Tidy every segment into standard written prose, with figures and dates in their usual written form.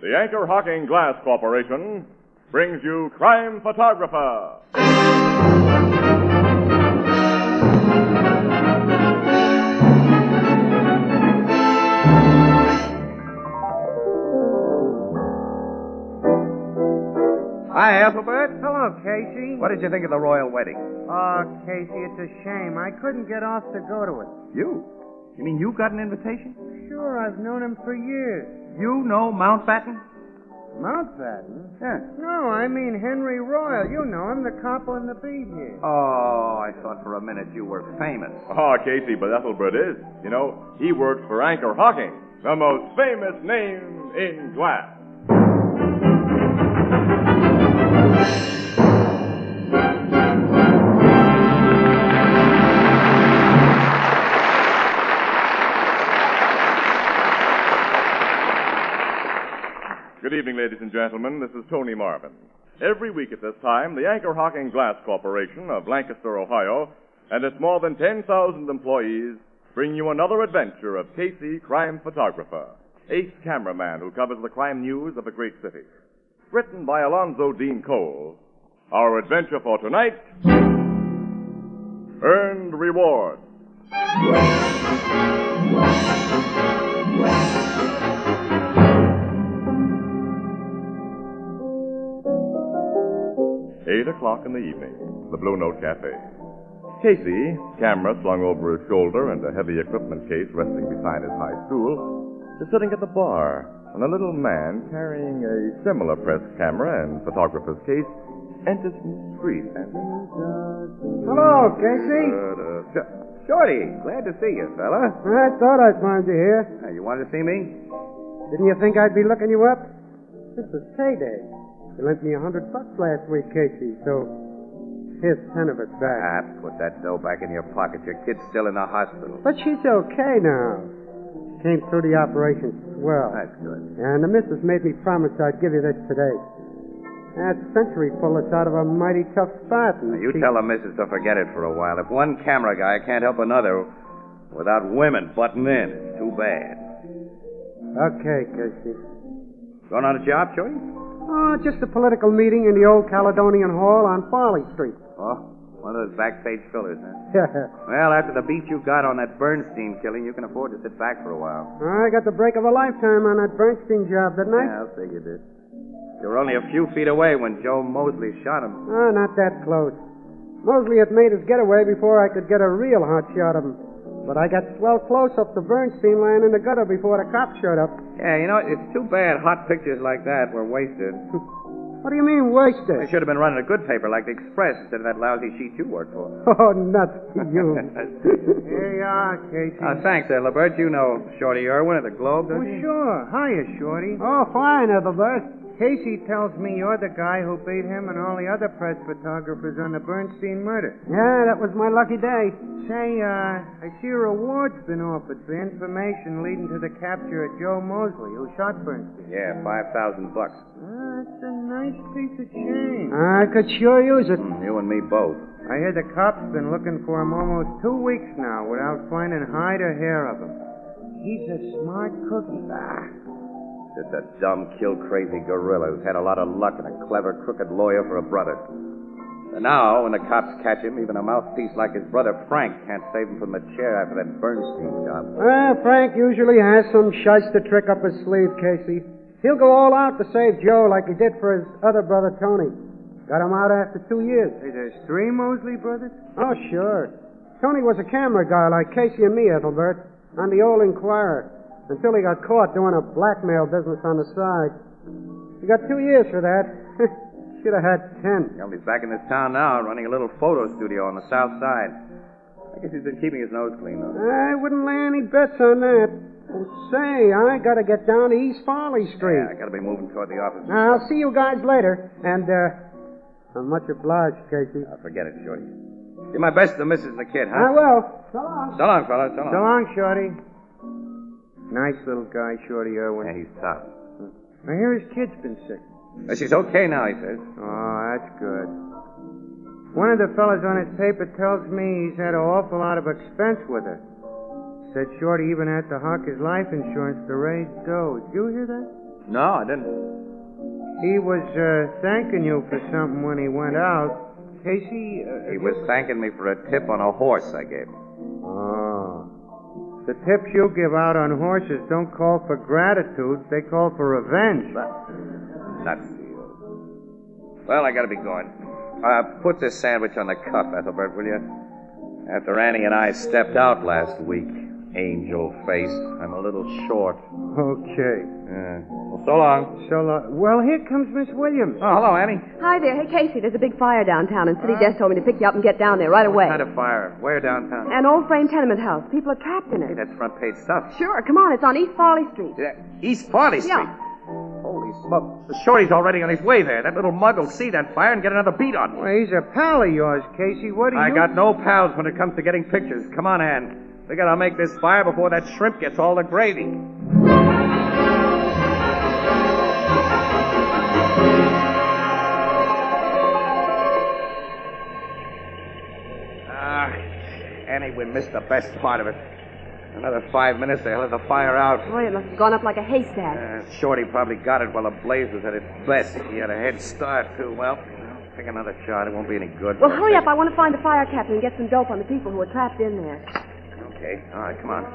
The Anchor Hocking Glass Corporation brings you Crime Photographer. Hi, Ethelbert. Hello, Casey. What did you think of the royal wedding? Oh, Casey, it's a shame. I couldn't get off to go to it. You? You mean you got an invitation? Sure, I've known him for years. You know Mountbatten? Mountbatten? Yeah. No, I mean Henry Royal. You know him, the cop on the beat here. Oh, I thought for a minute you were famous. Oh, Casey, but Ethelbert is. You know, he works for Anchor Hocking, the most famous name in glass. Good evening, ladies and gentlemen. This is Tony Marvin. Every week at this time, the Anchor Hocking Glass Corporation of Lancaster, Ohio, and its more than 10,000 employees bring you another adventure of Casey, crime photographer, ace cameraman who covers the crime news of a great city. Written by Alonzo Dean Cole, our adventure for tonight, Earned Reward. 8 o'clock in the evening, the Blue Note Cafe. Casey, camera slung over his shoulder and a heavy equipment case resting beside his high stool, is sitting at the bar when a little man carrying a similar press camera and photographer's case enters from the street and... Hello, Casey. Shorty, glad to see you, fella. I thought I'd find you here. You wanted to see me? Didn't you think I'd be looking you up? This was payday. You lent me $100 last week, Casey, so here's 10 of it back. Put that dough back in your pocket. Your kid's still in the hospital. But she's okay now. Came through the operation swell. That's good. And the missus made me promise I'd give you this today. That century pulled us out of a mighty tough spot. Now, you tell the missus to forget it for a while. If one camera guy can't help another without women butting in, it's too bad. Okay, Casey. Going on a job, Shorty? Oh, just a political meeting in the old Caledonian Hall on Farley Street. Oh, one of those backstage fillers, huh? Yeah. Well, after the beat you got on that Bernstein killing, you can afford to sit back for a while. I got the break of a lifetime on that Bernstein job, didn't I? Yeah, I'll say you did. You were only a few feet away when Joe Mosley shot him. Oh, not that close. Mosley had made his getaway before I could get a real hot shot of him. But I got swell close up to Bernstein lying in the gutter before the cops showed up. Yeah, you know, it's too bad hot pictures like that were wasted. What do you mean, wasted? They should have been running a good paper like the Express instead of that lousy sheet you work for. Oh, nuts to you. Here you are, Casey. Thanks, Ethelbert. You know Shorty Irwin of the Globe, don't you? Sure. Hiya, Shorty. Oh, fine, Ethelbert. Casey tells me you're the guy who beat him and all the other press photographers on the Bernstein murder. Yeah, that was my lucky day. Say, I see a reward's been offered for information leading to the capture of Joe Mosley, who shot Bernstein. Yeah, $5,000. That's a nice piece of change. I could sure use it. You and me both. I hear the cops been looking for him almost 2 weeks now without finding hide or hair of him. He's a smart cookie. Just a dumb, kill-crazy gorilla who's had a lot of luck and a clever, crooked lawyer for a brother. And now, when the cops catch him, even a mouthpiece like his brother Frank can't save him from the chair after that Bernstein job. Frank usually has some shyster trick up his sleeve, Casey. He'll go all out to save Joe like he did for his other brother, Tony. Got him out after 2 years. Hey, there's 3 Mosley brothers? Oh, sure. Tony was a camera guy like Casey and me, Ethelbert, on the old Inquirer, until he got caught doing a blackmail business on the side. He got 2 years for that. Should have had 10. Well, he's back in this town now, running a little photo studio on the south side. I guess he's been keeping his nose clean, though. I wouldn't lay any bets on that. Say, I gotta get down to East Farley Street. Yeah, I gotta be moving toward the office. I'll see you guys later. And, I'm much obliged, Casey. Forget it, Shorty. Do my best to the missus and the kid, huh? I will. So long. So long, fella. So long. So long, Shorty. Nice little guy, Shorty Irwin. Yeah, he's tough. I hear his kid's been sick. She's okay now, he says. Oh, that's good. One of the fellas on his paper tells me he's had an awful lot of expense with her. Said Shorty even had to hock his life insurance to raise dough. Did you hear that? No, I didn't. He was thanking you for something when he went out. Casey... He was thanking me for a tip on a horse I gave him. Oh. The tips you give out on horses don't call for gratitude. They call for revenge. Not for you. Well, I gotta be going. Put this sandwich on the cup, Ethelbert, will you? After Annie and I stepped out last week, angel face, I'm a little short. Okay. Well, so long. So long. Well, here comes Miss Williams. Oh, hello, Annie. Hi there. Hey, Casey, there's a big fire downtown, and City Desk told me to pick you up and get down there right away. What kind of fire? Where downtown? An old frame tenement house. People are trapped in Hey, it. that's front page stuff. Sure, come on. It's on East Farley Street. East Farley Street? Yeah. Holy smoke. The shorty's already on his way there. That little mug will see that fire and get another beat on me. Well, he's a pal of yours, Casey. What do you... I got no pals when it comes to getting pictures. Come on, Ann. We gotta make this fire before that shrimp gets all the gravy. Annie, we missed the best part of it. Another 5 minutes, they'll have the fire out. Boy, it must have gone up like a haystack. Shorty probably got it while the blaze was at its best. He had a head start, too. Well, take another shot. It won't be any good. Well, hurry up. I want to find the fire captain and get some dope on the people who are trapped in there. Okay. All right, come on.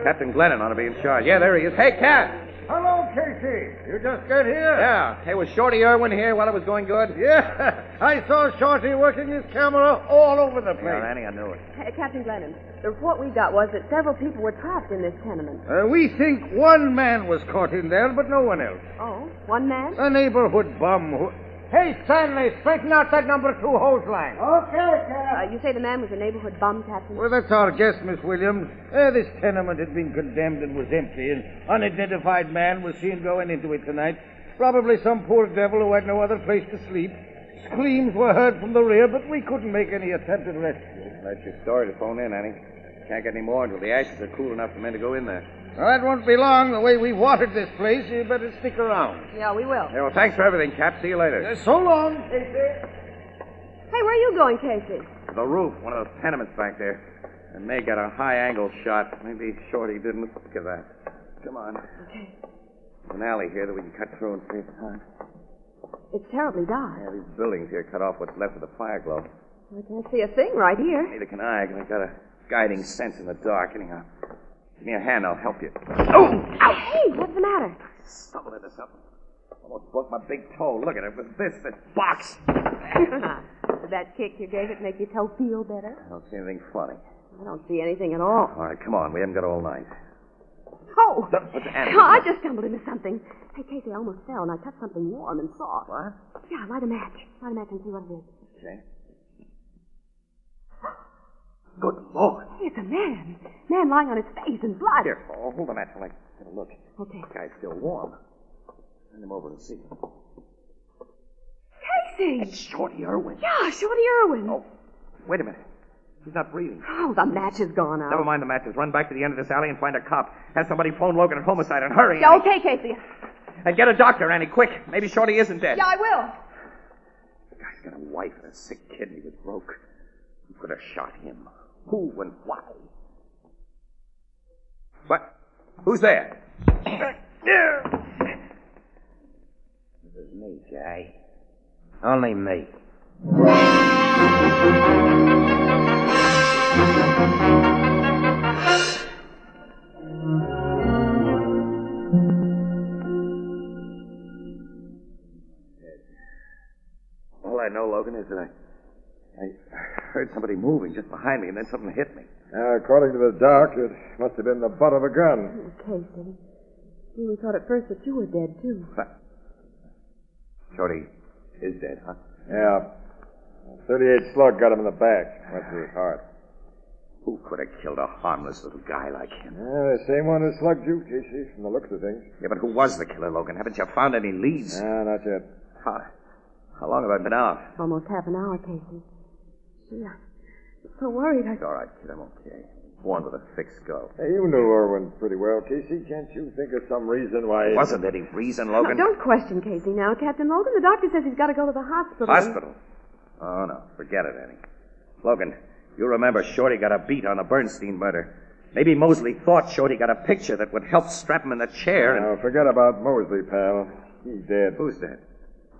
Captain Glennon ought to be in charge. Yeah, there he is. Hey, Cap! Hello, Casey. You just got here? Yeah. Hey, was Shorty Irwin here while it was going good? Yeah. I saw Shorty working his camera all over the place. Yeah, Annie, I knew it. Hey, Captain Glennon, the report we got was that several people were trapped in this tenement. We think one man was caught in there, but no one else. Oh, one man? A neighborhood bum who... Hey, Stanley, straighten out that number 2 hose line. Okay, Cap. You say the man was a neighborhood bum, Captain? Well, that's our guess, Miss Williams. This tenement had been condemned and was empty. An unidentified man was seen going into it tonight. Probably some poor devil who had no other place to sleep. Screams were heard from the rear, but we couldn't make any attempt at rescue. That's your story to phone in, Annie. Can't get any more until the ashes are cool enough for men to go in there. Well, that won't be long. The way we watered this place, you better stick around. Yeah, we will. Yeah, well, thanks for everything, Cap. See you later. So long, Casey. Hey, where are you going, Casey? The roof, one of those tenements back there. And May got a high-angle shot. Maybe Shorty didn't look at that. Come on. Okay. There's an alley here that we can cut through and save time. It's terribly dark. Yeah, these buildings here cut off what's left of the fire glow. I can't see a thing right here. Neither can I. I've got a guiding sense in the dark. Anyhow, give me a hand. I'll help you. Oh! Ow! Hey, what's the matter? Stumbled into something. Almost broke my big toe. Look at it. With this box. Did that kick you gave it make your toe feel better? I don't see anything funny. I don't see anything at all. All right, come on. We haven't got all night. Oh! What's Annie? Oh, I just stumbled into something. Hey, Casey, I almost fell, and I touched something warm and soft. What? Yeah, light a match. Light a match and see what it is. Okay. Good Lord. Hey, it's a man. Man lying on his face in blood. Here, hold the match while I get a look. Okay. The guy's still warm. Send him over and see. Casey! It's Shorty Irwin. Yeah, Shorty Irwin. Oh, wait a minute. He's not breathing. Oh, the match is gone out. Never mind the matches. Run back to the end of this alley and find a cop. Have somebody phone Logan at homicide and hurry. Yeah, okay, Casey. And get a doctor, Annie, quick. Maybe Shorty isn't dead. Yeah, I will. The guy's got a wife and a sick kid and he was broke. Who could have shot him? Who and why? What? Who's there? It was me, Jay. Only me. All I know, Logan, is that I heard somebody moving just behind me, and then something hit me. According to the doc, it must have been the butt of a gun. Casey, we thought at first that you were dead, too. What? Shorty is dead, huh? Yeah. 38 slug got him in the back. Went through his heart. Who could have killed a harmless little guy like him? The same one who slugged you, Casey, from the looks of things. Yeah, but who was the killer, Logan? Haven't you found any leads? Not yet. How long have I been out? Almost half an hour, Casey. Gee, I'm so worried. It's all right, kid. I'm okay. Born with a thick skull. Hey, you knew Irwin pretty well, Casey. Can't you think of some reason why... There wasn't any reason, Logan. Now, don't question Casey now, Captain Logan. The doctor says he's got to go to the hospital. Hospital? Oh, no. Forget it, Annie. Logan, you remember Shorty got a beat on the Bernstein murder. Maybe Mosley thought Shorty got a picture that would help strap him in the chair and... Now, forget about Mosley, pal. He's dead. Who's dead?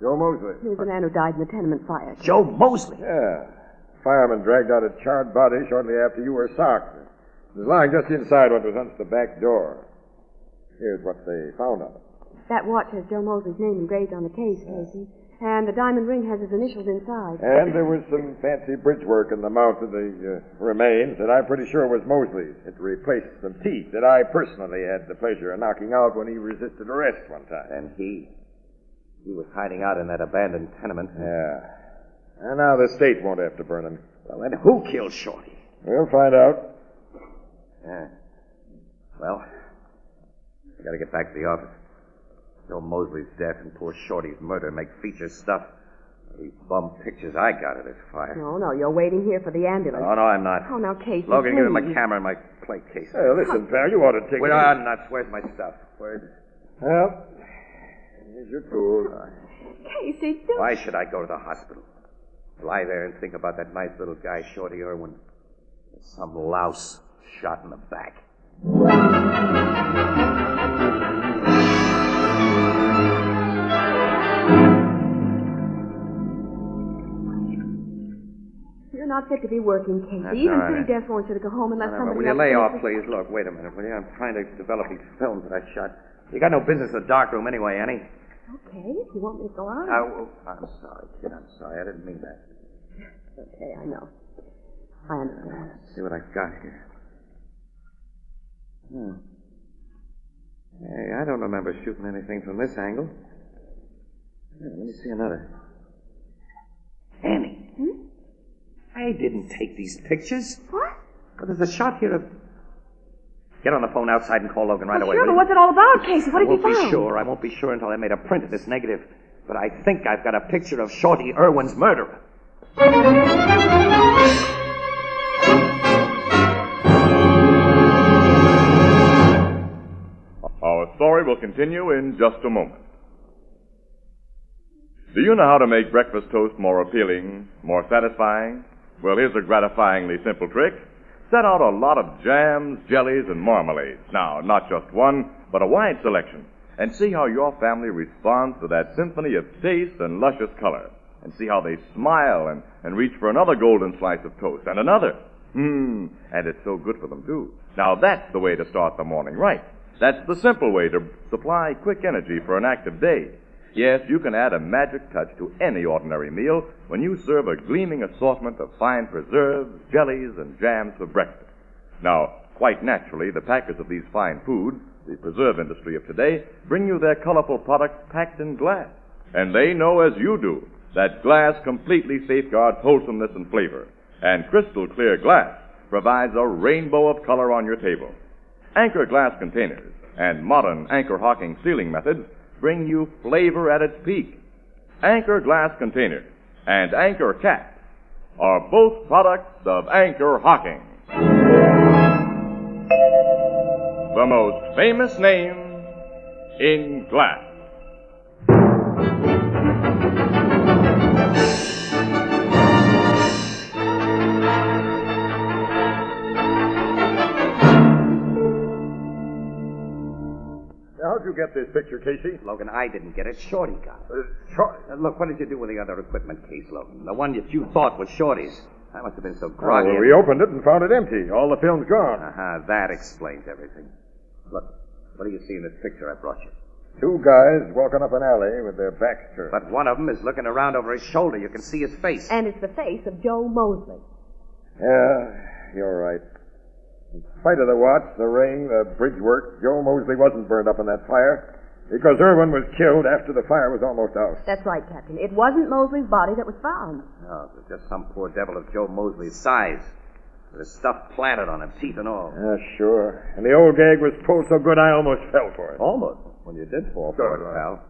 Joe Mosley. He was the man who died in the tenement fire. Joe Mosley? Yeah. Fireman dragged out a charred body shortly after you were socked. It was lying just inside what was under the back door. Here's what they found on it. That watch has Joe Mosley's name engraved on the case, Casey. And the diamond ring has his initials inside. And there was some fancy bridge work in the mouth of the remains that I'm pretty sure was Mosley's. It replaced some teeth that I personally had the pleasure of knocking out when he resisted arrest one time. And he was hiding out in that abandoned tenement. Yeah. And now the state won't have to burn him. Well, then who killed Shorty? We'll find out. Yeah. Well, I gotta get back to the office. Joe Mosley's death and poor Shorty's murder make feature stuff. These bum pictures I got of this fire. No, you're waiting here for the ambulance. Oh, no, I'm not. Oh, now, Casey, Logan, give me my please. camera and my plate case. Hey, listen, pal, you ought to take We're it. nuts. Where's my stuff? Well, here's your tools. Casey, don't... Why should I go to the hospital? Lie there and think about that nice little guy, Shorty Irwin. Some louse shot in the back. You're not fit to be working, Casey. That's Even all right. City Death wants you to go home unless somebody Will you else lay off, finishes- please? Look, wait a minute, will you? I'm trying to develop these films that I shot. You got no business in the darkroom anyway, Annie. Okay, if you want me to go out. I'm sorry, kid. I'm sorry. I didn't mean that. Okay, I know. I understand. Let's see what I've got here. Hey, I don't remember shooting anything from this angle. Here, let me see another. Annie. I didn't take these pictures. What? Well, there's a shot here of... Get on the phone outside and call Logan right away. Sure, will but you? what's it all about, Casey? What have you found? I won't be sure until I made a print of this negative. But I think I've got a picture of Shorty Irwin's murderer. Our story will continue in just a moment. Do you know how to make breakfast toast more appealing, more satisfying? Well, here's a gratifyingly simple trick. Set out a lot of jams, jellies, and marmalades. Now, not just one, but a wide selection. And see how your family responds to that symphony of taste and luscious color. And see how they smile and reach for another golden slice of toast and another. And it's so good for them, too. Now, that's the way to start the morning right. That's the simple way to supply quick energy for an active day. Yes, you can add a magic touch to any ordinary meal when you serve a gleaming assortment of fine preserves, jellies, and jams for breakfast. Now, quite naturally, the packers of these fine foods, the preserve industry of today, bring you their colorful products packed in glass. And they know, as you do, that glass completely safeguards wholesomeness and flavor. And crystal clear glass provides a rainbow of color on your table. Anchor glass containers and modern anchor hocking sealing methods bring you flavor at its peak. Anchor glass containers and Anchor caps are both products of Anchor Hocking, the most famous name in glass. How'd you get this picture, Casey? Logan, I didn't get it. Shorty got it. Shorty. Look, what did you do with the other equipment case, Logan? The one that you thought was Shorty's. I must have been so Oh, groggy. we opened it and found it empty. All the film's gone. That explains everything. Look, what do you see in this picture I brought you? Two guys walking up an alley with their backs turned. But one of them is looking around over his shoulder. You can see his face. And it's the face of Joe Mosley. Yeah, you're right. In spite of the watch, the ring, the bridge work, Joe Mosley wasn't burned up in that fire because Irwin was killed after the fire was almost out. That's right, Captain. It wasn't Mosley's body that was found. No, it was just some poor devil of Joe Mosley's size. With his stuff planted on him, teeth and all. Yeah, sure. And the old gag was pulled so good I almost fell for it. Almost. Well, you did fall for it, pal.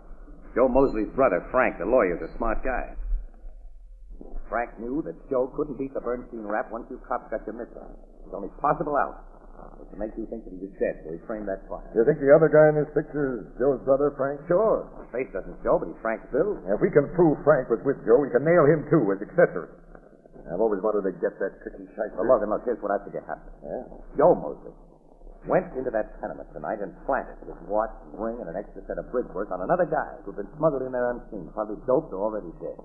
Joe Mosley's brother, Frank, the lawyer's a smart guy. Frank knew that Joe couldn't beat the Bernstein rap once you cops got your mitts on him. His only possible out was to make you think that he was dead, so he framed that fire. You think the other guy in this picture is Joe's brother, Frank? Sure. His face doesn't show, but he's Frank's build. If we can prove Frank was with Joe, we can nail him, too, as accessory. I've always wanted to get that tricky shite. Well, look, here's what I think happened. Yeah? Joe Mosley went into that tenement tonight and planted his watch and ring and an extra set of bridge work on another guy who'd been smuggled in there unseen, probably doped or already dead.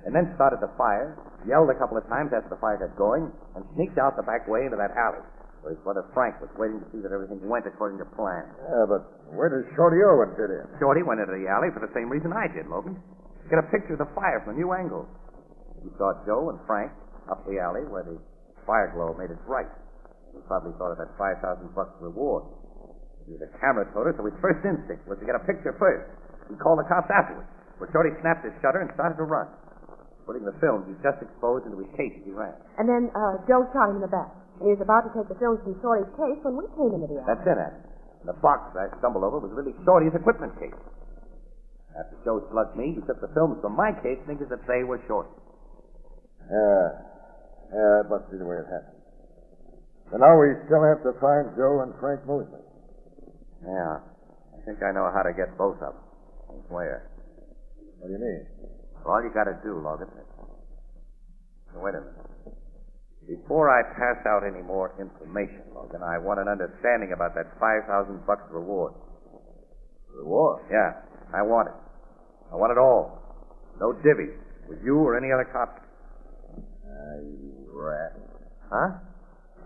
And then started the fire, yelled a couple of times after the fire got going, and sneaked out the back way into that alley, where his brother Frank was waiting to see that everything went according to plan. Yeah, but where does Shorty Irwin fit in? Shorty went into the alley for the same reason I did, Logan. Get a picture of the fire from a new angle. He saw Joe and Frank up the alley where the fire glow made it bright. He probably thought of that $5,000 reward. He was a camera toter, so his first instinct was to get a picture first. He called the cops afterwards, where Shorty snapped his shutter and started to run, putting the films he just exposed into his case as he ran. And then Joe shot him in the back. And he was about to take the films from Shorty's case when we came into the alley. That's it, Annie. The box I stumbled over was really Shorty's equipment case. After Joe slugged me, he took the films from my case thinking that they were Shorty's. Yeah, it must be the way it happened. And now we still have to find Joe and Frank Mosley. Yeah. I think I know how to get both of them. Where? What do you mean? All you got to do, Logan. Wait a minute. Before I pass out any more information, Logan, I want an understanding about that $5,000 reward. Reward? Yeah, I want it. I want it all. No divvies with you or any other cop. You rat. Huh?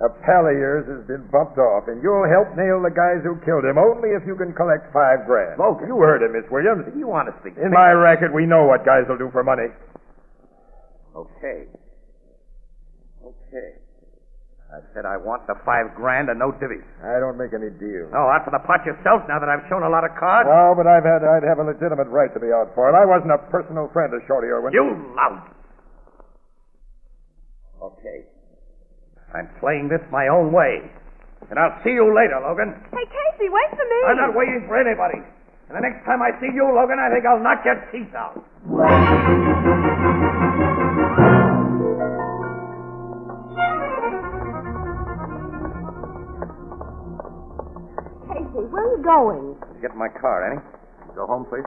A pal of yours has been bumped off, and you'll help nail the guys who killed him only if you can collect $5,000. Logan. You heard him, Miss Williams. You honestly In my racket, we know what guys will do for money. Okay. I said I want the $5,000 and no divvies. I don't make any deals. Oh, out for the pot yourself now that I've shown a lot of cards? No, but I'd have a legitimate right to be out for it. I wasn't a personal friend of Shorty Irwin. You lout! Okay. I'm playing this my own way. And I'll see you later, Logan. Hey, Casey, wait for me. I'm not waiting for anybody. And the next time I see you, Logan, I think I'll knock your teeth out. Casey, where are you going? Get in my car, Annie. Go home, please.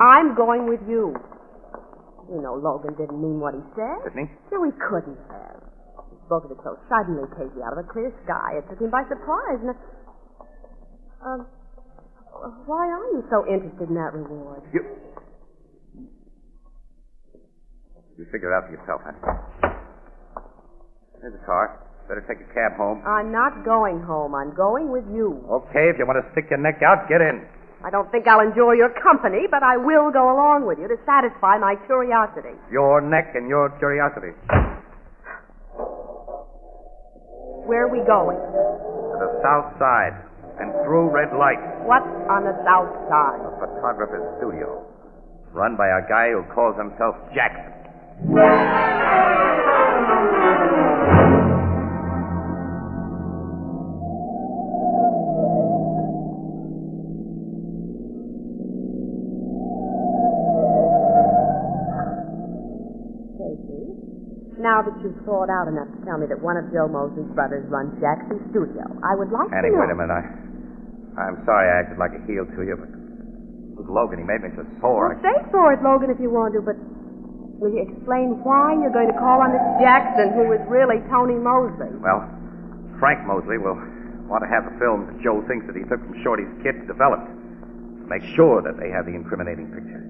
I'm going with you. You know, Logan didn't mean what he said. Didn't he? No, he couldn't have. He spoke of it so suddenly, Casey, out of a clear sky. It took him by surprise. And why are you so interested in that reward? You figure it out for yourself, honey. There's a car. Better take a cab home. I'm not going home. I'm going with you. Okay, if you want to stick your neck out, get in. I don't think I'll enjoy your company, but I will go along with you to satisfy my curiosity. Your neck and your curiosity. Where are we going? To the south side and through red light. What's on the south side? A photographer's studio. Run by a guy who calls himself Jackson. Now that you've thought out enough to tell me that one of Joe Mosley's brothers runs Jackson's studio, I would like Annie, to know... wait a minute. I'm sorry I acted like a heel to you, but with Logan, he made me so sore. Well, say for it, Logan, if you want to, but will you explain why you're going to call on this Jackson, who is really Tony Mosley? Well, Frank Mosley will want to have the films that Joe thinks that he took from Shorty's kit developed to make sure that they have the incriminating picture.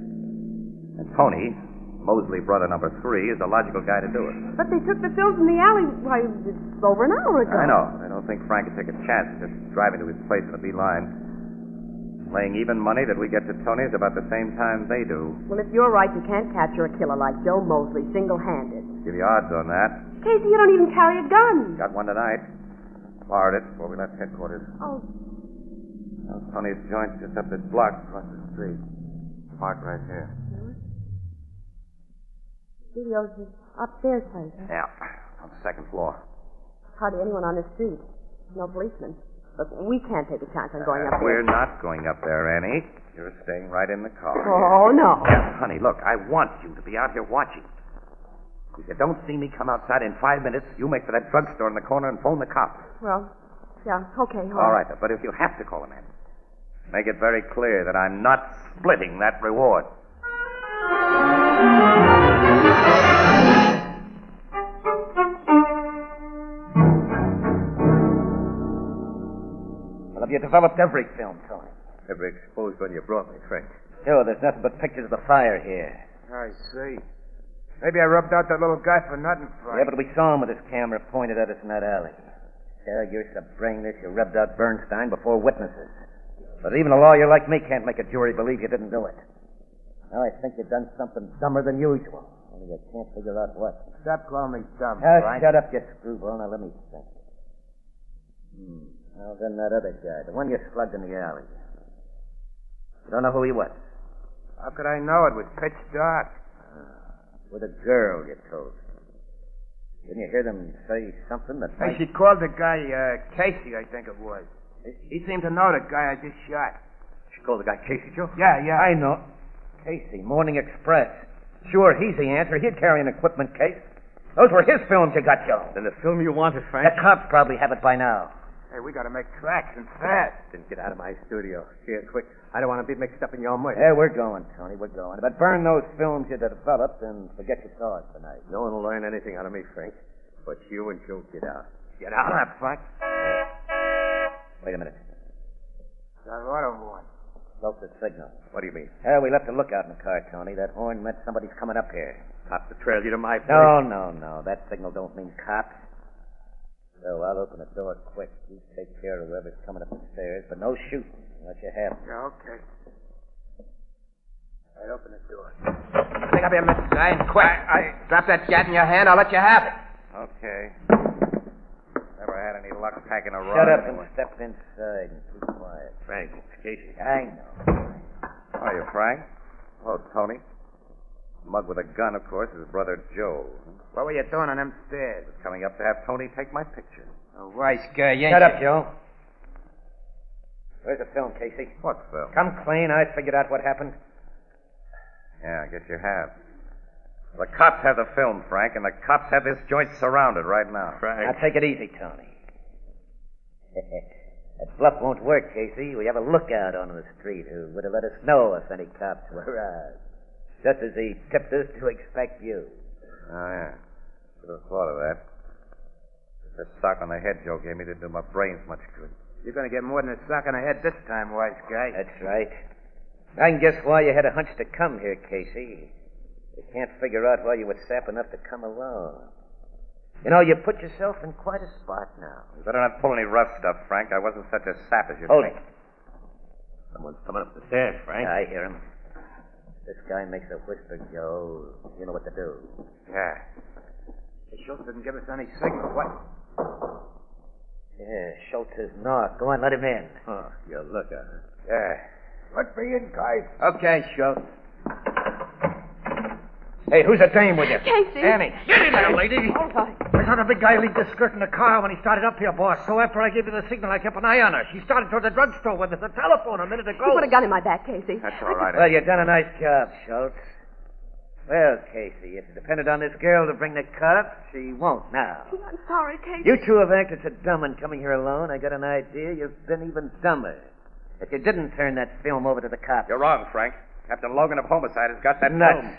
And Tony... Mosley brother number 3 is the logical guy to do it. But they took the films in the alley, it's over an hour ago. I know. I don't think Frank would take a chance of just driving to his place in a beeline. Laying even money that we get to Tony's about the same time they do. Well, if you're right, you can't capture a killer like Joe Mosley single-handed. Give you odds on that. Casey, you don't even carry a gun. Got one tonight. Borrowed it before we left headquarters. Oh. Well, Tony's joint's just up this block across the street. Parked right here. Studio's the upstairs place, huh? Yeah, on the second floor. Hardly anyone on the street. No policemen. But we can't take a chance on going up there. We're not going up there, Annie. You're staying right in the car. Oh, no. Yeah, honey, look, I want you to be out here watching. If you don't see me come outside in 5 minutes, you make for that drugstore in the corner and phone the cops. Well, yeah, okay. All right, but if you have to call a man, make it very clear that I'm not splitting that reward. You developed every film, Tony. Every exposed one you brought me, Frank. Sure, there's nothing but pictures of the fire here. I see. Maybe I rubbed out that little guy for nothing, Frank. Yeah, but we saw him with his camera pointed at us in that alley. Yeah, you're so brainless, you rubbed out Bernstein before witnesses. But even a lawyer like me can't make a jury believe you didn't do it. Now I think you've done something dumber than usual. Only you can't figure out what. Stop calling me dumb, Now, Frank. shut up, you screwball. Now, let me think. Now, then that other guy, the one you slugged in the alley. You don't know who he was? How could I know? It was pitch dark. With a girl, you told me. Didn't you hear them say something that... Hey, she called the guy, Casey, I think it was. He seemed to know the guy I just shot. She called the guy Casey, Joe? Yeah. I know. Casey, Morning Express. Sure, he's the answer. He'd carry an equipment case. Those were his films you got, Joe. Then the film you wanted, Frank? The cops probably have it by now. Hey, we gotta make tracks and fast. Then get out of my studio. Here, quick. I don't want to be mixed up in your murder. Yeah, we're going, Tony, we're going. But burn those films you developed and forget you saw it tonight. No one will learn anything out of me, Frank. But you and Joe get out. Get out. Frank. Wait a minute. That auto horn. Broke the signal. What do you mean? We left a lookout in the car, Tony. That horn meant somebody's coming up here. Cops to trail you to my place? No. That signal don't mean cops. So I'll open the door quick. You take care of whoever's coming up the stairs, but no shooting unless you have to. Yeah, okay. I open the door. Pick up your Mr. Guy, and quick. Drop that gat in your hand. I'll let you have it. Okay. Never had any luck packing a rod. Shut up and step inside and keep quiet. Frank, it's Casey. I know. How are you, Frank? Hello, Tony. Mug with a gun, of course, is brother Joe. What were you doing on them stairs? Coming up to have Tony take my picture. A wise guy, ain't Shut you? up, Joe. Where's the film, Casey? What film? Come clean. I figured out what happened. Yeah, I guess you have. The cops have the film, Frank, and the cops have this joint surrounded right now. Frank. Now take it easy, Tony. That bluff won't work, Casey. We have a lookout on the street who would have let us know if any cops were around. Just as he tipped us to expect you. Oh, yeah. Should have thought of that. The sock on the head Joe gave me didn't do my brains much good. You're going to get more than a sock on the head this time, wise guy. That's right. I can guess why you had a hunch to come here, Casey. You can't figure out why you were sap enough to come alone. You know, you put yourself in quite a spot now. You better not pull any rough stuff, Frank. I wasn't such a sap as you Hold think. it. Someone's coming up the stairs, Frank. I hear him. This guy makes a whisper, Joe. You know what to do. Yeah. The Schultz didn't give us any signal. What? Yeah, Schultz is knocked. Go on, let him in. Oh, you look at her. Yeah. Let me in, guys. Okay, Schultz. Hey, who's the dame with you? Casey. Annie. Get in there, lady. All right. I saw the big guy leave the skirt in the car when he started up here, boss. So after I gave you the signal, I kept an eye on her. She started toward the drugstore with the telephone a minute You ago. put a gun in my back, Casey. That's all right. Well, you've done a nice job, Schultz. Well, Casey, if it depended on this girl to bring the cops, she won't now. I'm sorry, Casey. You two have acted so dumb in coming here alone. I got an idea you've been even dumber. If you didn't turn that film over to the cops. You're wrong, Frank. Captain Logan of Homicide has got that Nuts. film.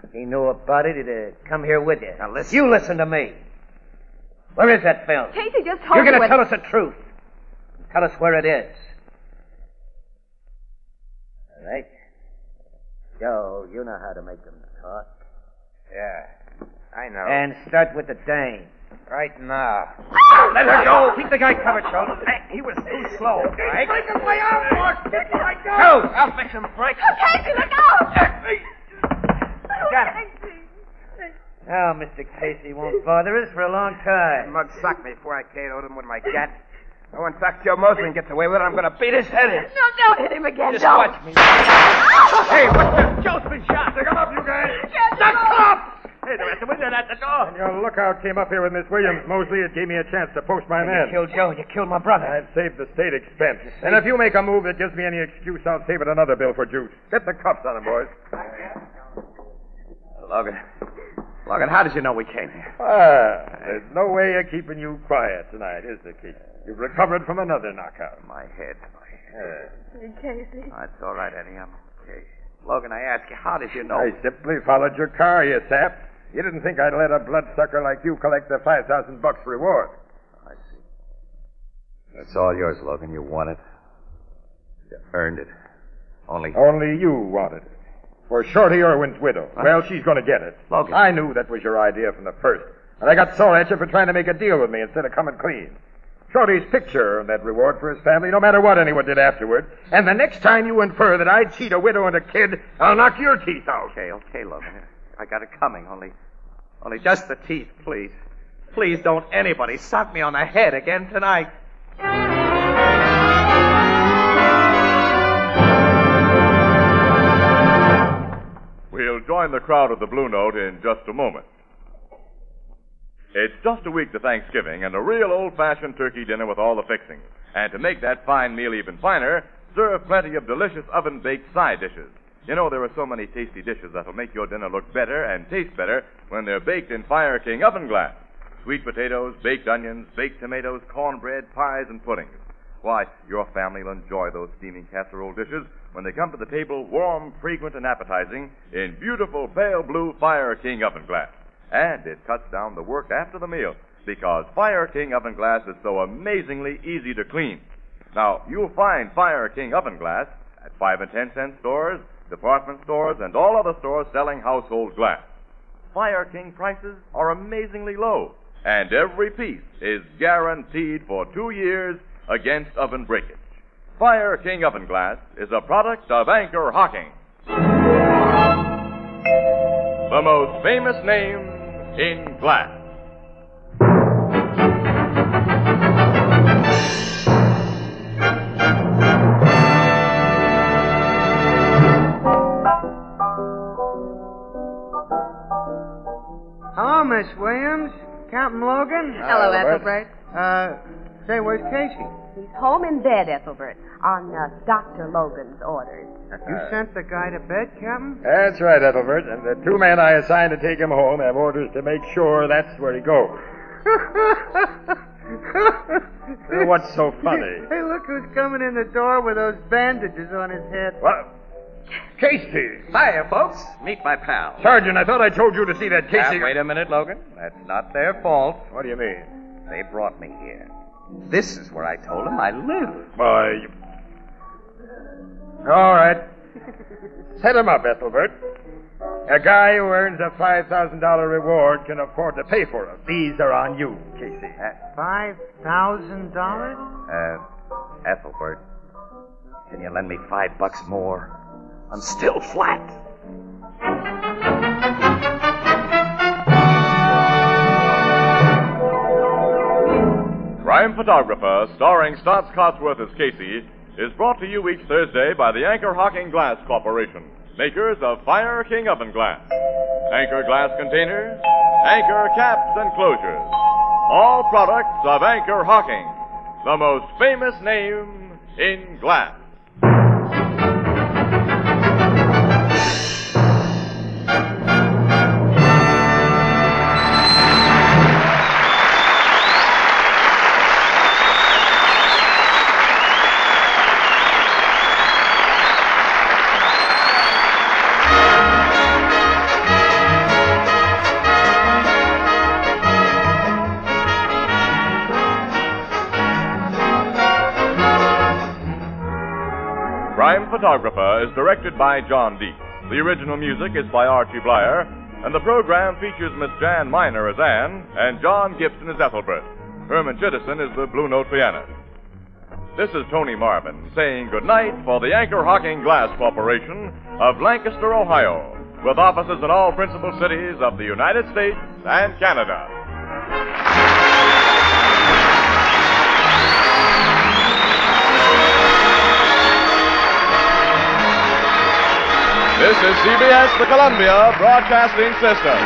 If he knew about it, he'd have come here with you. Now, listen. You listen to me. Where is that film? Casey just told You're you going to when... tell us the truth. Tell us where it is. All right. Joe, you know how to make them talk. Yeah, I know. And start with the dame. Right now. Let her go. Keep the guy covered, Schultz. He was too slow, Frank. Break my arm, boss. Get my gun. Go. I'll fix him, Frank. Casey, look out! Got it. Now, Mr. Casey won't bother us for a long time. Mug socked me before I KO'd him with my gat. No one socks Joe Mosley and gets away with it. I'm going to beat his head in. No, don't hit him again, Just don't. watch me. Hey, what's this? Joe's been shot. Pick him up, you guys. Get him up. Hey, they're at the window and at the door. When your lookout came up here with Miss Williams, Mosley, it gave me a chance to post my You men. killed Joe. You killed my brother. I've saved the state expense. And if you make a move that gives me any excuse, I'll save it another bill for juice. Get the cuffs on him, boys. Logan, how did you know we came here? There's no way of keeping you quiet tonight, is there, Keith? You've recovered from another knockout. My head. Casey. That's all right, Eddie. I'm okay. Logan, I ask you, how did you know? I simply followed your car, you sap. You didn't think I'd let a bloodsucker like you collect the $5,000 reward. I see. It's all yours, Logan. You want it. You earned it. Only you want it. For Shorty Irwin's widow. Huh? Well, she's going to get it. Logan. I knew that was your idea from the first. And I got sore at you for trying to make a deal with me instead of coming clean. Shorty's picture earned that reward for his family, no matter what anyone did afterward. And the next time you infer that I'd cheat a widow and a kid, I'll knock your teeth out. Okay, Logan. I got it coming. Only just the teeth, please. Please don't anybody sock me on the head again tonight. We'll join the crowd at the Blue Note in just a moment. It's just a week to Thanksgiving and a real old-fashioned turkey dinner with all the fixings. And to make that fine meal even finer, serve plenty of delicious oven-baked side dishes. You know, there are so many tasty dishes that'll make your dinner look better and taste better when they're baked in Fire King oven glass. Sweet potatoes, baked onions, baked tomatoes, cornbread, pies, and puddings. Why, your family will enjoy those steaming casserole dishes when they come to the table warm, fragrant, and appetizing in beautiful pale blue Fire King oven glass. And it cuts down the work after the meal because Fire King oven glass is so amazingly easy to clean. Now, you'll find Fire King oven glass at 5 and 10 cent stores, department stores, and all other stores selling household glass. Fire King prices are amazingly low, and every piece is guaranteed for 2 years against oven breakage. Fire King oven glass is a product of Anchor Hocking, the most famous name in glass. Hello, Miss Williams. Captain Logan. Hello, Ethelbert. Say, where's Casey? He's home in bed, Ethelbert, on Dr. Logan's orders. You sent the guy to bed, Captain? That's right, Ethelbert. And the 2 men I assigned to take him home have orders to make sure that's where he goes. What's so funny? Hey, look who's coming in the door with those bandages on his head. What? Casey! Hiya, folks. Meet my pal. Sergeant, I thought I told you to see that Casey... Wait a minute, Logan. That's not their fault. What do you mean? They brought me here. This is where I told them I live. Why, all right. Set him up, Ethelbert. A guy who earns a $5,000 reward can afford to pay for it. These are on you, Casey. $5,000? Ethelbert, can you lend me $5 more? I'm still flat. Crime Photographer, starring Stotts Cotsworth as Casey, is brought to you each Thursday by the Anchor Hocking Glass Corporation, makers of Fire King oven glass, Anchor glass containers, Anchor caps and closures. All products of Anchor Hocking, the most famous name in glass. Crime Photographer is directed by John Deep. The original music is by Archie Blyer, and the program features Miss Jan Miner as Anne and John Gibson as Ethelbert. Herman Chittison is the Blue Note pianist. This is Tony Marvin saying goodnight for the Anchor Hocking Glass Corporation of Lancaster, Ohio, with offices in all principal cities of the United States and Canada. This is CBS, the Columbia Broadcasting System.